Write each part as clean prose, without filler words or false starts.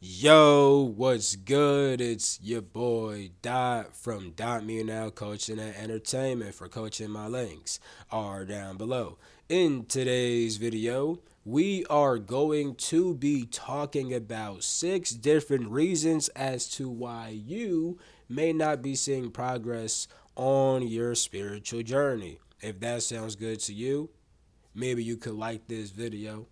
Yo, what's good? It's your boy Dot from Dot Me Now Coaching and Entertainment for coaching my links are down below. In today's video, we are going to be talking about 6 different reasons as to why you may not be seeing progress on your spiritual journey. If that sounds good to you, maybe you could like this video.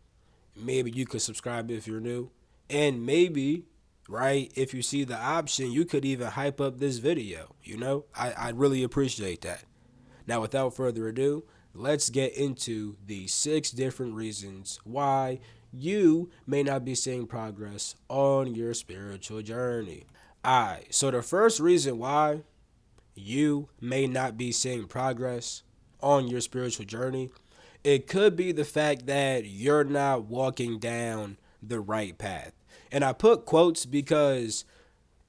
Maybe you could subscribe if you're new. And maybe, right, if you see the option, you could even hype up this video. I'd really appreciate that. Now, without further ado, let's get into the 6 different reasons why you may not be seeing progress on your spiritual journey. Alright, so the first reason why you may not be seeing progress on your spiritual journey, it could be the fact that you're not walking down the right path. And I put quotes because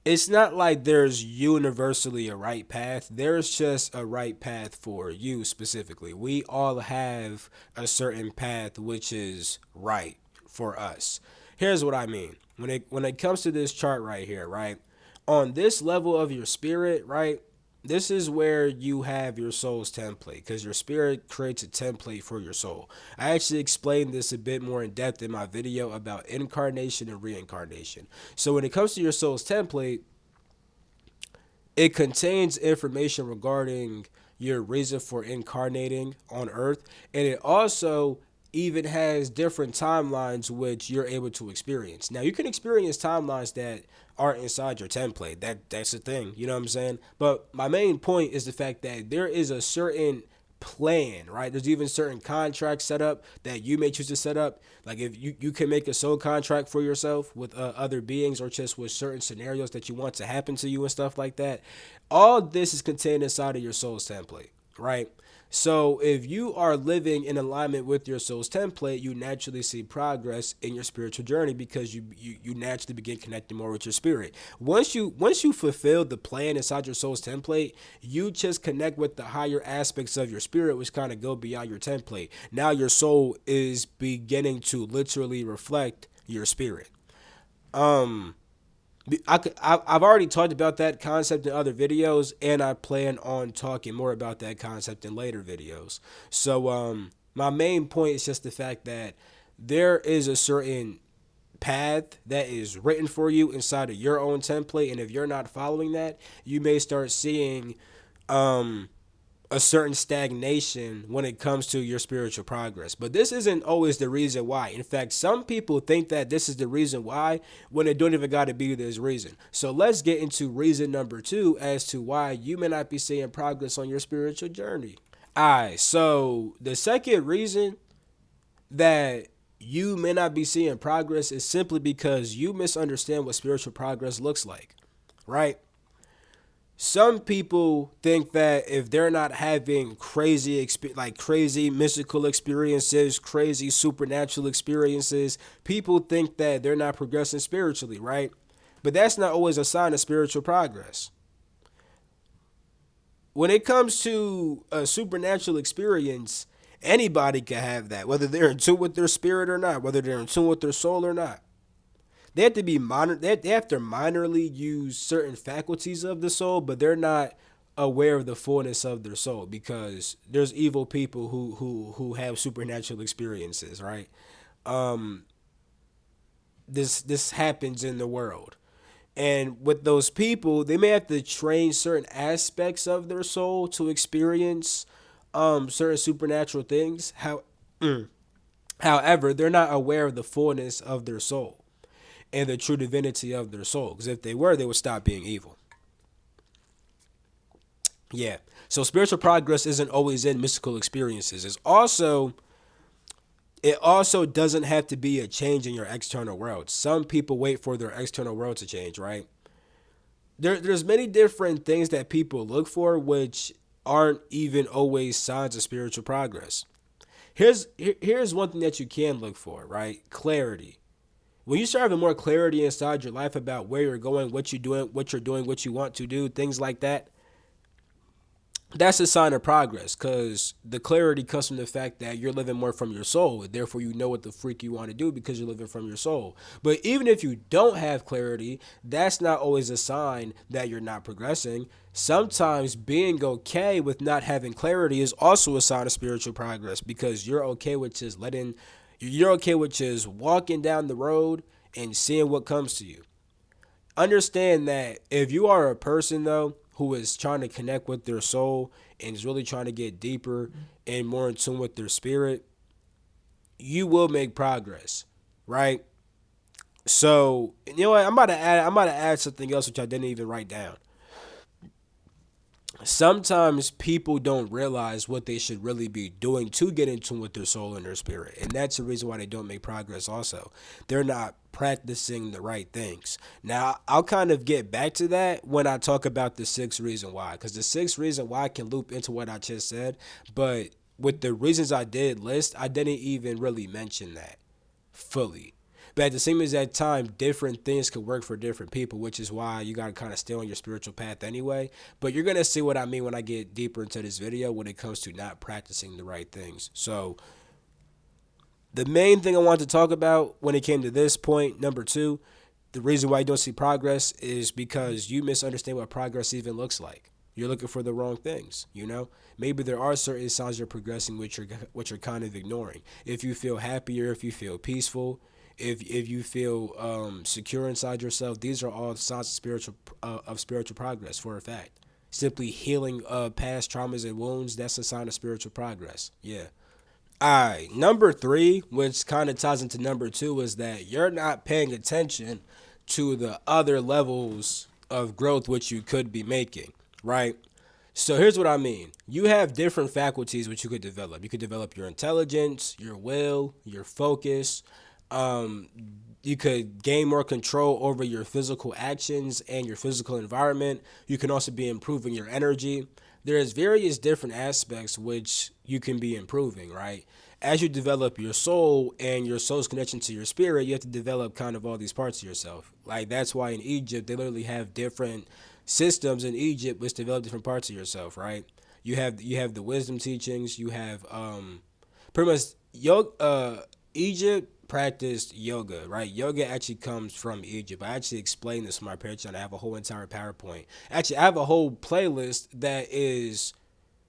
it's not like there's universally a right path. There's just a right path for you specifically. We all have a certain path which is right for us. Here's what I mean. When it comes to this chart right here, right? On this level of your spirit, right? This is where you have your soul's template because your spirit creates a template for your soul. I actually explained this a bit more in depth in my video about incarnation and reincarnation. So when it comes to your soul's template, it contains information regarding your reason for incarnating on Earth, and it also even has different timelines which you're able to experience. Now, you can experience timelines that aren't inside your template. That's the thing, you know what I'm saying? But my main point is the fact that there is a certain plan, right? There's even certain contracts set up that you may choose to set up. Like if you can make a soul contract for yourself with other beings or just with certain scenarios that you want to happen to you and stuff like that. All this is contained inside of your soul's template, right? So if you are living in alignment with your soul's template, you naturally see progress in your spiritual journey because you naturally begin connecting more with your spirit. Once you fulfill the plan inside your soul's template, you just connect with the higher aspects of your spirit, which kind of go beyond your template. Now your soul is beginning to literally reflect your spirit. Um, I've already talked about that concept in other videos, and I plan on talking more about that concept in later videos. So, my main point is just the fact that there is a certain path that is written for you inside of your own template, and if you're not following that, you may start seeing, um, a certain stagnation when it comes to your spiritual progress. But this isn't always the reason why. In fact, some people think that this is the reason why when it don't even got to be this reason. So let's get into reason number 2 as to why you may not be seeing progress on your spiritual journey. Alright, so the second reason that you may not be seeing progress is simply because you misunderstand what spiritual progress looks like, right? Some people think that if they're not having crazy mystical experiences, crazy supernatural experiences, people think that they're not progressing spiritually, right? But that's not always a sign of spiritual progress. When it comes to a supernatural experience, anybody can have that, whether they're in tune with their spirit or not, whether they're in tune with their soul or not. They have to be minor. They have to minorly use certain faculties of the soul, but they're not aware of the fullness of their soul because there's evil people who have supernatural experiences, right? Um, this happens in the world, and with those people, they may have to train certain aspects of their soul to experience certain supernatural things. However, they're not aware of the fullness of their soul and the true divinity of their soul. Because if they were, they would stop being evil. Yeah. So spiritual progress isn't always in mystical experiences. It also doesn't have to be a change in your external world. Some people wait for their external world to change, right? There's many different things that people look for which aren't even always signs of spiritual progress. Here's one thing that you can look for, right? Clarity. When you start having more clarity inside your life about where you're going, what you're doing, what you want to do, things like that, That's a sign of progress because the clarity comes from the fact that you're living more from your soul. Therefore, you know what the freak you want to do because you're living from your soul. But even if you don't have clarity, that's not always a sign that you're not progressing. Sometimes being okay with not having clarity is also a sign of spiritual progress because you're okay with just walking down the road and seeing what comes to you. Understand that if you are a person though who is trying to connect with their soul and is really trying to get deeper and more in tune with their spirit, you will make progress, right? So you know what? I'm about to add something else which I didn't even write down. Sometimes people don't realize what they should really be doing to get in tune with their soul and their spirit. And that's the reason why they don't make progress also. They're not practicing the right things. Now, I'll kind of get back to that when I talk about the sixth reason why. Because the sixth reason why can loop into what I just said. But with the reasons I did list, I didn't even really mention that fully. But at the same exact time, different things could work for different people, which is why you gotta kind of stay on your spiritual path anyway. But you're gonna see what I mean when I get deeper into this video when it comes to not practicing the right things. So the main thing I want to talk about when it came to this point, number two, the reason why you don't see progress is because you misunderstand what progress even looks like. You're looking for the wrong things, you know? Maybe there are certain signs you're progressing which you're kind of ignoring. If you feel happier, if you feel peaceful, if you feel secure inside yourself, these are all signs of spiritual progress for a fact. Simply healing past traumas and wounds, that's a sign of spiritual progress. Yeah. Alright, number three, which kind of ties into number two, is that you're not paying attention to the other levels of growth which you could be making, right? So here's what I mean. You have different faculties which you could develop. You could develop your intelligence, your will, your focus. Um, you could gain more control over your physical actions and your physical environment. You can also be improving your energy. There's various different aspects which you can be improving, right? As you develop your soul and your soul's connection to your spirit, you have to develop kind of all these parts of yourself. Like that's why in Egypt they literally have different systems in Egypt which develop different parts of yourself, right? You have the wisdom teachings, you have pretty much Egypt practiced yoga, right? Yoga actually comes from Egypt. I actually explained this on my Patreon. I have a whole entire PowerPoint. Actually, I have a whole playlist that is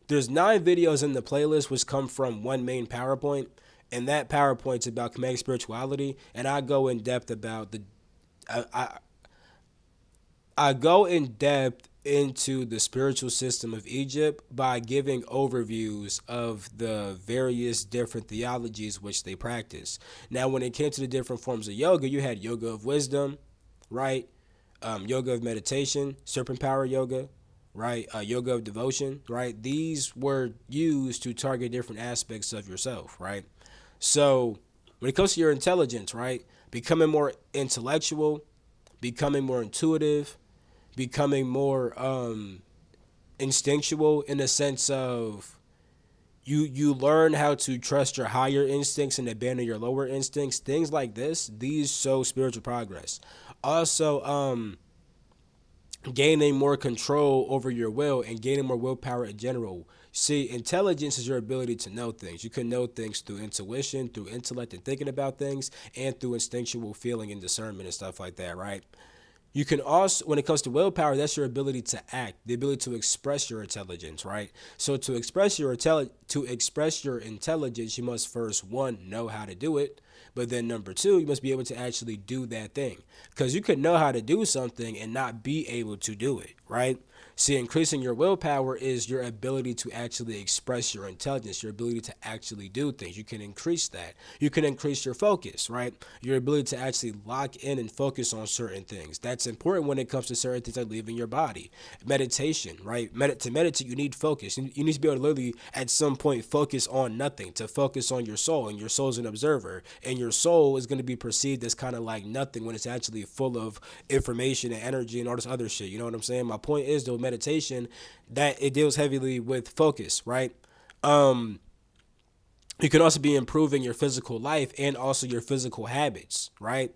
there's 9 videos in the playlist which come from one main PowerPoint, and that PowerPoint's about Kemetic spirituality, and I go in depth about the I, I I go in depth into the spiritual system of Egypt by giving overviews of the various different theologies which they practice. Now, when it came to the different forms of yoga, you had yoga of wisdom, right? Yoga of meditation, serpent power yoga, right? Yoga of devotion, right? These were used to target different aspects of yourself, right? So, when it comes to your intelligence, right? Becoming more intellectual, becoming more intuitive, becoming more instinctual in the sense of you learn how to trust your higher instincts and abandon your lower instincts. Things like this, these show spiritual progress. Also, gaining more control over your will and gaining more willpower in general. See, intelligence is your ability to know things. You can know things through intuition, through intellect and thinking about things, and through instinctual feeling and discernment and stuff like that, right? You can also, when it comes to willpower, that's your ability to act, the ability to express your intelligence, right? So to express your intelligence, you must first one know how to do it, but then number two, you must be able to actually do that thing, because you could know how to do something and not be able to do it, right? See, increasing your willpower is your ability to actually express your intelligence, your ability to actually do things. You can increase that. You can increase your focus, right? Your ability to actually lock in and focus on certain things. That's important when it comes to certain things that live in your body. Meditation, right? To meditate, you need focus. You need to be able to literally, at some point, focus on nothing, to focus on your soul. And your soul is an observer. And your soul is going to be perceived as kind of like nothing when it's actually full of information and energy and all this other shit. You know what I'm saying? My point is, though, meditation, that it deals heavily with focus, right? Um, you can also be improving your physical life and also your physical habits, right?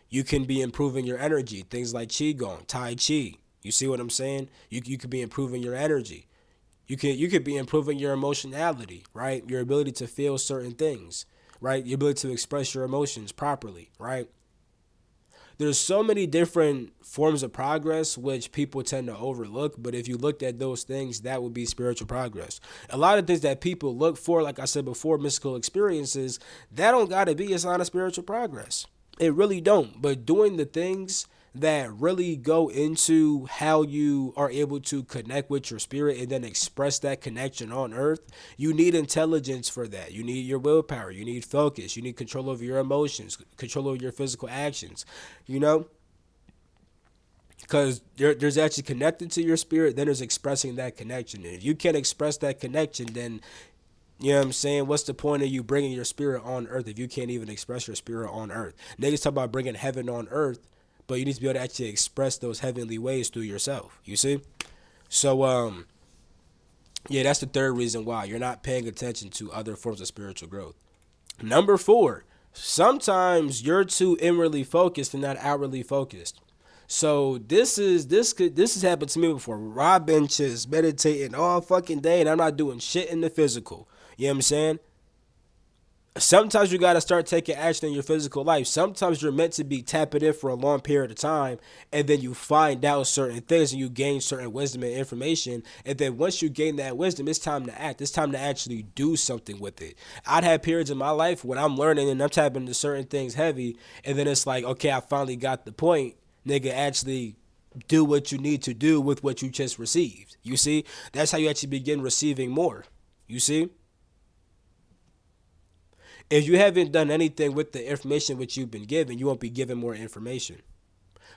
You can be improving your energy, things like qigong, tai chi. You see what I'm saying? You could be improving your energy. You could be improving your emotionality, right? Your ability to feel certain things, right? Your ability to express your emotions properly, right? There's so many different forms of progress which people tend to overlook, but if you looked at those things, that would be spiritual progress. A lot of things that people look for, like I said before, mystical experiences, that don't gotta be a sign of spiritual progress. It really don't. But doing the things that really go into how you are able to connect with your spirit and then express that connection on earth, you need intelligence for that. You need your willpower. You need focus. You need control over your emotions, control over your physical actions, you know? Because there's actually connected to your spirit, then there's expressing that connection. And if you can't express that connection, then you know what I'm saying? What's the point of you bringing your spirit on earth if you can't even express your spirit on earth? Niggas talk about bringing heaven on earth, but you need to be able to actually express those heavenly ways through yourself. You see? So, yeah, that's the third reason why you're not paying attention to other forms of spiritual growth. Number four, sometimes you're too inwardly focused and not outwardly focused. So this has happened to me before. I've been just meditating all fucking day and I'm not doing shit in the physical. You know what I'm saying? Sometimes you got to start taking action in your physical life. Sometimes you're meant to be tapping in for a long period of time, and then you find out certain things and you gain certain wisdom and information. And then once you gain that wisdom, it's time to act. It's time to actually do something with it. I'd have periods in my life when I'm learning and I'm tapping into certain things heavy, and then it's like, okay, I finally got the point. Nigga, actually do what you need to do with what you just received. You see? That's how you actually begin receiving more. You see? If you haven't done anything with the information which you've been given, you won't be given more information.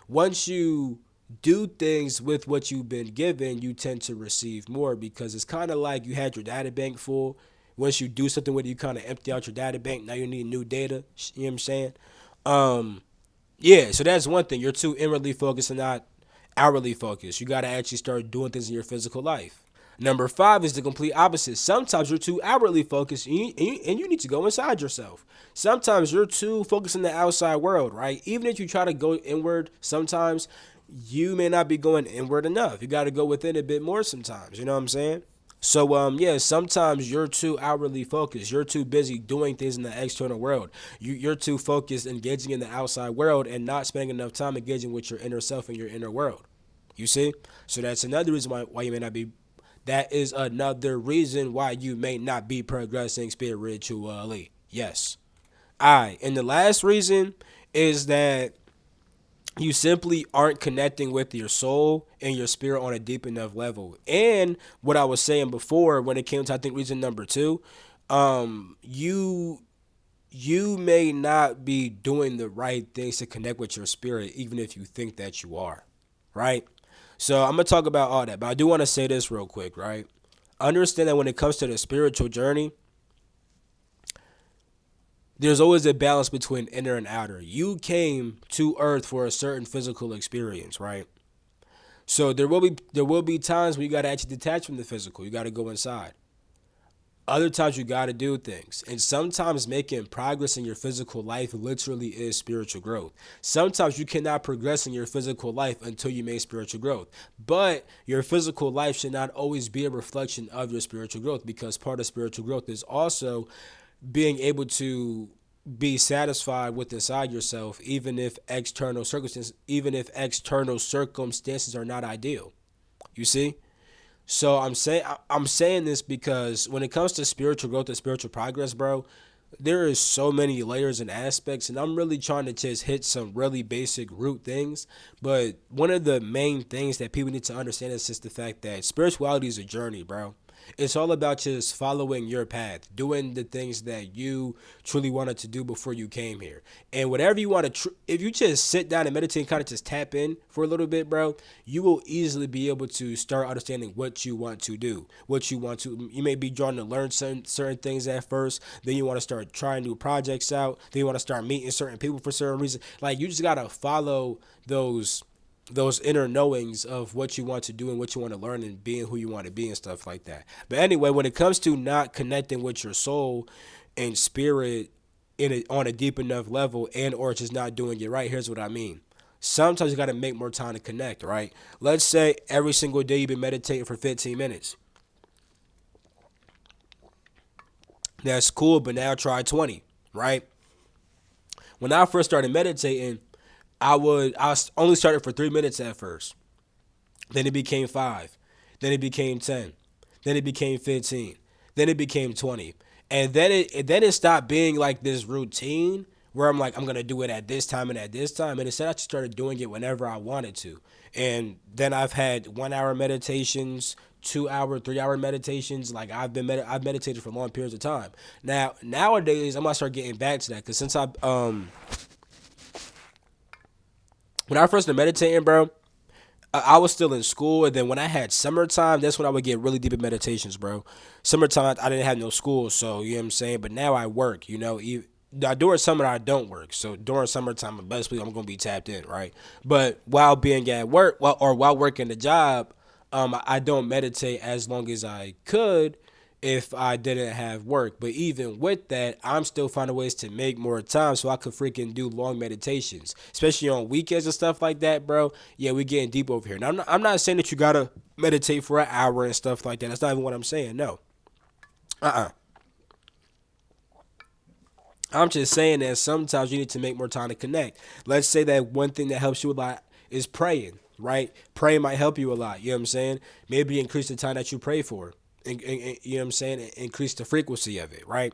Once you do things with what you've been given, you tend to receive more because it's kind of like you had your data bank full. Once you do something with it, you kind of empty out your data bank. Now you need new data. You know what I'm saying? Um, yeah, so that's one thing. You're too inwardly focused and not outwardly focused. You got to actually start doing things in your physical life. Number five is the complete opposite. Sometimes you're too outwardly focused and you need to go inside yourself. Sometimes you're too focused in the outside world, right? Even if you try to go inward, sometimes you may not be going inward enough. You got to go within a bit more sometimes. You know what I'm saying? So yeah, sometimes you're too outwardly focused. You're too busy doing things in the external world. You're too focused engaging in the outside world and not spending enough time engaging with your inner self and your inner world. You see? So that's another reason why you may not be that is another reason why you may not be progressing spiritually. Yes. Alright. And the last reason is that you simply aren't connecting with your soul and your spirit on a deep enough level. And what I was saying before when it came to I think reason number two, you may not be doing the right things to connect with your spirit, even if you think that you are. Right? So I'm gonna talk about all that, but I do want to say this real quick, right? Understand that when it comes to the spiritual journey, there's always a balance between inner and outer. You came to earth for a certain physical experience, right? So there will be times where you gotta actually detach from the physical. You gotta go inside. Other times you got to do things. And sometimes making progress in your physical life literally is spiritual growth. Sometimes you cannot progress in your physical life until you make spiritual growth. But your physical life should not always be a reflection of your spiritual growth because part of spiritual growth is also being able to be satisfied with inside yourself even if external circumstances are not ideal. You see? So I'm saying this because when it comes to spiritual growth and spiritual progress, bro, there is so many layers and aspects, and I'm really trying to just hit some really basic root things. But one of the main things that people need to understand is just the fact that spirituality is a journey, bro. It's all about just following your path, doing the things that you truly wanted to do before you came here. And whatever you want to, if you just sit down and meditate and kind of just tap in for a little bit, bro, you will easily be able to start understanding what you want to do, what you want to. You may be drawn to learn certain things at first, then you want to start trying new projects out, then you want to start meeting certain people for certain reasons. Like you just gotta follow those inner knowings of what you want to do and what you want to learn and being who you want to be and stuff like that. But anyway, when it comes to not connecting with your soul and spirit on a deep enough level and or just not doing it right, here's what I mean. Sometimes you got to make more time to connect, right? Let's say every single day you've been meditating for 15 minutes. That's cool, but now try 20, right? When I first started meditating, I only started for 3 minutes at first. Then it became 5. Then it became 10. Then it became 15. Then it became 20. And then it stopped being like this routine where I'm like, I'm gonna do it at this time and at this time. And instead I just started doing it whenever I wanted to. And then I've had 1 hour meditations, 2 hour, 3 hour meditations. Like I've meditated for long periods of time. Now nowadays I'm gonna start getting back to that because since I when I first started meditating, bro, I was still in school, and then when I had summertime, that's when I would get really deep in meditations, bro. Summertime, I didn't have no school, so you know what I'm saying. But now I work, you know. During summer, I don't work, so during summertime, basically, I'm gonna be tapped in, right? But while being at work, while working the job, I don't meditate as long as I could if I didn't have work. But even with that, I'm still finding ways to make more time so I could freaking do long meditations, especially on weekends and stuff like that, bro. Yeah, we getting deep over here. Now, I'm not saying that you gotta meditate for an hour and stuff like that. That's not even what I'm saying. No, I'm just saying that sometimes you need to make more time to connect. Let's say that one thing that helps you a lot is praying, right? Praying might help you a lot. You know what I'm saying? Maybe increase the time that you pray for. You know what I'm saying? Increase the frequency of it, right?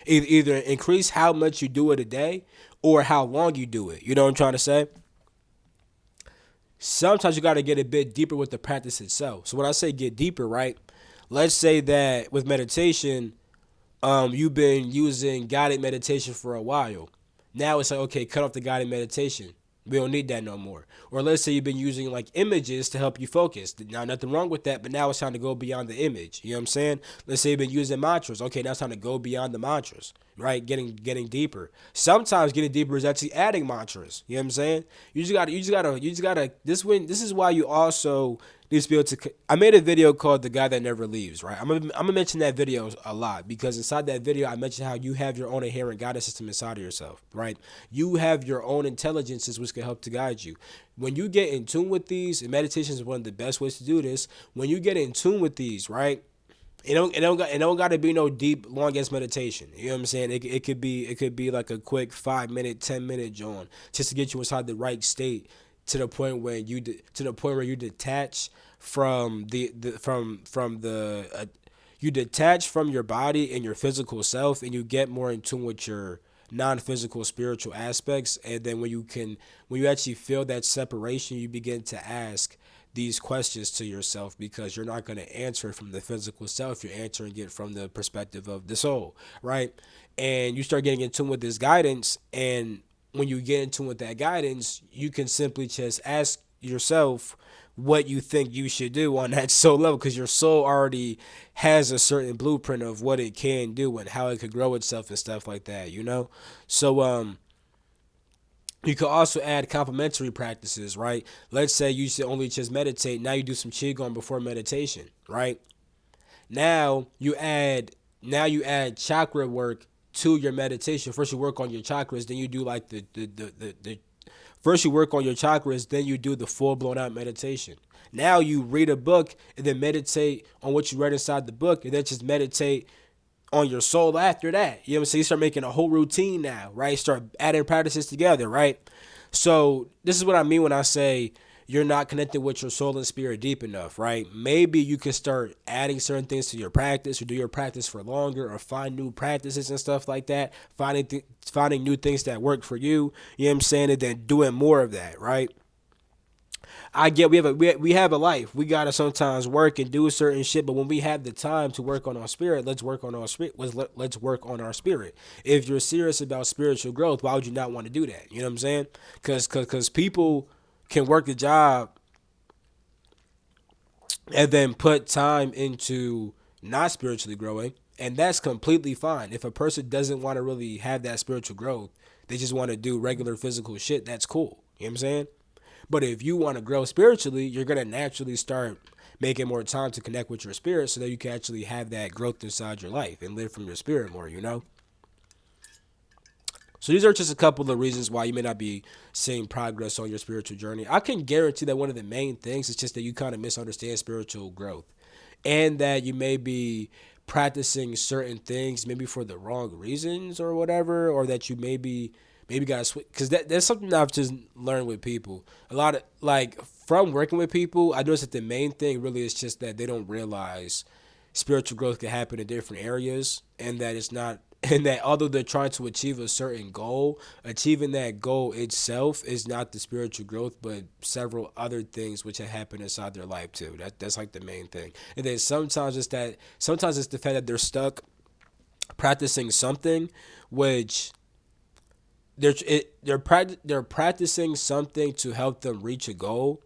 Either increase how much you do it a day or how long you do it. You know what I'm trying to say? Sometimes you got to get a bit deeper with the practice itself. So when I say get deeper, right? Let's say that with meditation, you've been using guided meditation for a while. Now it's like, okay, cut off the guided meditation. We don't need that no more. Or let's say you've been using like images to help you focus. Now, nothing wrong with that, but now it's time to go beyond the image. You know what I'm saying? Let's say you've been using mantras. Okay, now it's time to go beyond the mantras, right? Getting deeper. Sometimes getting deeper is actually adding mantras. You know what I'm saying? You just gotta. This is why you also need to be able to. I made a video called "The Guy That Never Leaves." Right? I'm gonna mention that video a lot because inside that video I mentioned how you have your own inherent guidance system inside of yourself. Right? You have your own intelligences which can help to guide you. When you get in tune with these, and meditation is one of the best ways to do this. When you get in tune with these, right? It don't got to be no deep, long ass meditation. You know what I'm saying? It could be like a quick 5 minute, 10 minute John, just to get you inside the right state to the point where you detach from you detach from your body and your physical self, and you get more in tune with your non-physical spiritual aspects. And then when you actually feel that separation, you begin to ask these questions to yourself because you're not going to answer it from the physical self. You're answering it from the perspective of the soul, right? And you start getting in tune with this guidance. And when you get in tune with that guidance, you can simply just ask yourself what you think you should do on that soul level because your soul already has a certain blueprint of what it can do and how it could grow itself and stuff like that, you know? So, you could also add complementary practices, right? Let's say you should only just meditate. Now you do some qigong before meditation, right? Now you add chakra work to your meditation. First you work on your chakras, then you do like the first you work on your chakras, then you do the full blown out meditation. Now you read a book and then meditate on what you read inside the book, and then just meditate on your soul after that. You know what I'm saying? You start making a whole routine now, right? Start adding practices together, right? So this is what I mean when I say you're not connected with your soul and spirit deep enough, right? Maybe you can start adding certain things to your practice or do your practice for longer or find new practices and stuff like that. Finding new things that work for you, you know what I'm saying? And then doing more of that, right? I get we have a life. We gotta sometimes work and do certain shit, but when we have the time to work on our spirit, let's work on our spirit. Let's work on our spirit. If you're serious about spiritual growth, why would you not want to do that? You know what I'm saying? Because people can work the job and then put time into not spiritually growing, and that's completely fine. If a person doesn't want to really have that spiritual growth, they just want to do regular physical shit. That's cool. You know what I'm saying? But if you want to grow spiritually, you're going to naturally start making more time to connect with your spirit so that you can actually have that growth inside your life and live from your spirit more, you know? So these are just a couple of reasons why you may not be seeing progress on your spiritual journey. I can guarantee that one of the main things is just that you kind of misunderstand spiritual growth and that you may be practicing certain things maybe for the wrong reasons or whatever, or that you maybe got to switch, because that's something I've just learned with people a lot of, like, from working with people. I noticed that the main thing really is just that they don't realize spiritual growth can happen in different areas, and that it's not and that although they're trying to achieve a certain goal, achieving that goal itself is not the spiritual growth, but several other things which have happened inside their life too. That's like the main thing. And then sometimes it's the fact that they're stuck practicing something which they're practicing something to help them reach a goal,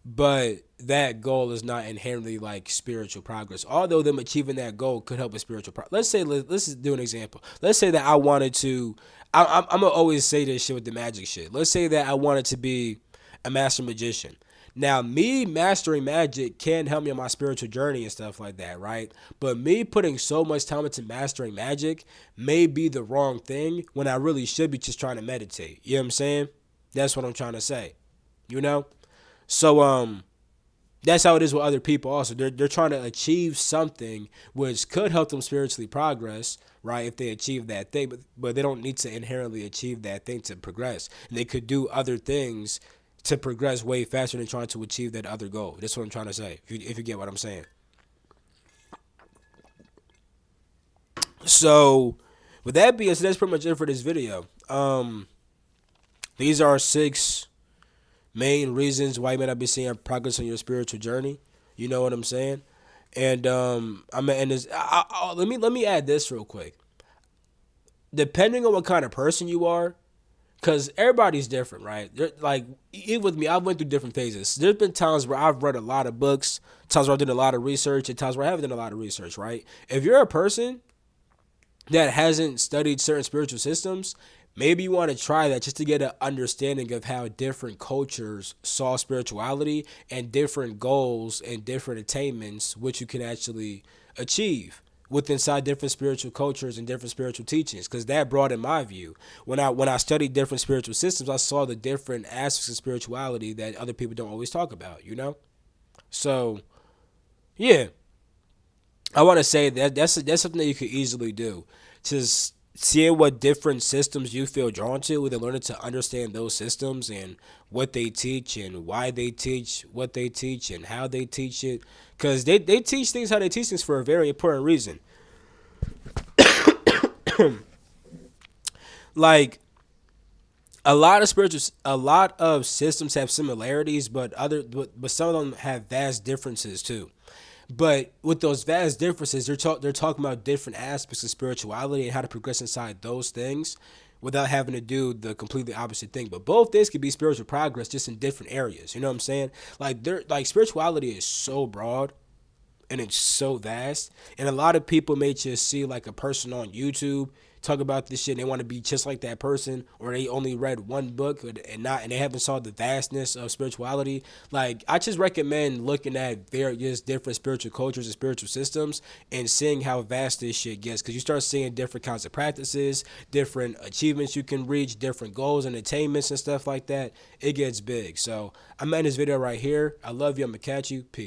but that goal is not inherently like spiritual progress. Although them achieving that goal could help with spiritual progress. Let's just do an example. Let's say that I wanted to. I'm gonna always say this shit with the magic shit. Let's say that I wanted to be a master magician. Now, me mastering magic can help me on my spiritual journey and stuff like that, right? But me putting so much time into mastering magic may be the wrong thing when I really should be just trying to meditate. You know what I'm saying? That's what I'm trying to say. You know? So that's how it is with other people also. They're trying to achieve something which could help them spiritually progress, right? If they achieve that thing, but they don't need to inherently achieve that thing to progress. And they could do other things to progress way faster than trying to achieve that other goal. That's what I'm trying to say. If you get what I'm saying. So with that being said, that's pretty much it for this video. These are 6 main reasons why you may not be seeing progress on your spiritual journey. You know what I'm saying? And I'm gonna end this. Let me add this real quick. Depending on what kind of person you are, because everybody's different, right? Like, even with me, I've went through different phases. There's been times where I've read a lot of books, times where I've done a lot of research, and times where I haven't done a lot of research, right? If you're a person that hasn't studied certain spiritual systems, maybe you want to try that just to get an understanding of how different cultures saw spirituality and different goals and different attainments which you can actually achieve with inside different spiritual cultures and different spiritual teachings, because that broadened my view. When I studied different spiritual systems, I saw the different aspects of spirituality that other people don't always talk about, you know? So yeah, I want to say that that's something that you could easily do. Just seeing what different systems you feel drawn to, and then learning to understand those systems and what they teach and why they teach what they teach and how they teach it. Because they teach things how they teach things for a very important reason. Like, a lot of systems have similarities, but some of them have vast differences too. But with those vast differences, they're talking about different aspects of spirituality and how to progress inside those things without having to do the completely opposite thing. But both things could be spiritual progress, just in different areas. You know what I'm saying? Like spirituality is so broad and it's so vast. And a lot of people may just see like a person on YouTube talk about this shit and they want to be just like that person, or they only read one book and they haven't saw the vastness of spirituality. Like, I just recommend looking at various different spiritual cultures and spiritual systems and seeing how vast this shit gets, because you start seeing different kinds of practices, different achievements you can reach, different goals and attainments and stuff like that. It gets big. So I'm ending this video right here. I love you. I'm gonna catch you. Peace.